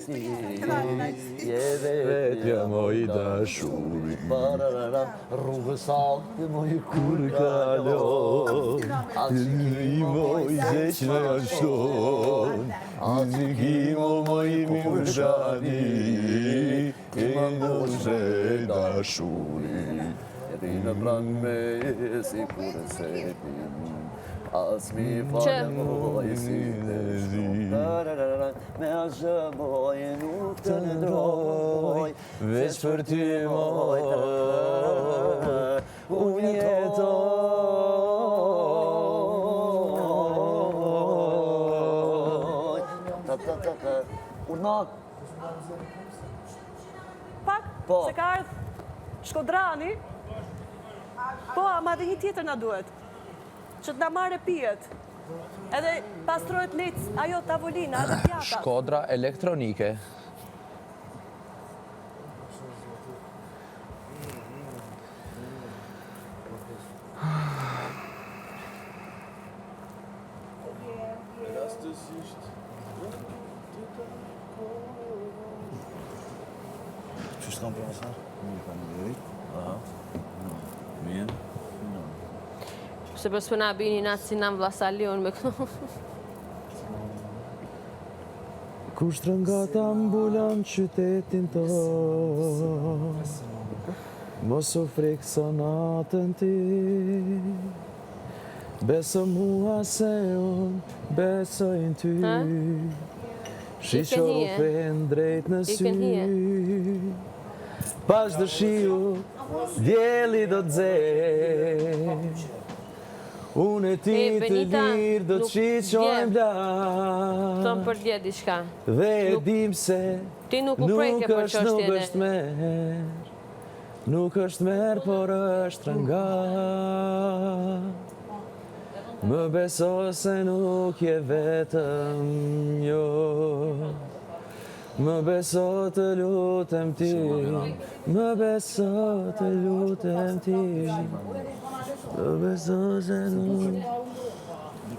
si, je vetja moj dashuri. Rrugës saktë moj kur kalon, i moj zeq në ashton, zikimo moj mirshani, e ndoshe dashuri. Rinë pranë me si kur setim, as mi falë moj si të shumë. Me ashe moj nuk të ndroj, veç për ty moj, unë jetoj. Urnak? Pak, se ka ardhë Shkodrani. Po, ama dhe një tjetër na duhet, që t'na marrë pijet. Edhe pastrojët lec, ajo tavolina, edhe pjatat. Shkodra elektronike. Qështë kam prasa? Mirë, kam derit. Mirë. Se për s'pëna bini na si nam Vlasalion me këto. Kush trëngat ambulan qytetin të, mos u frikë sa natën ti. Beso mua se unë besojnë ty, Shisho fen drejt në sy. Pas dëshiu, djeli do t'ze, unë e ti të lirë do t'shiqojmë bla. Tonë për dje diçka. Dhe e dim se nuk është merë, nuk është merë, por është rëngat. Më beso se nuk je vetëm jo, më beso të lutem ti, më beso të lutem ti, më beso se nuk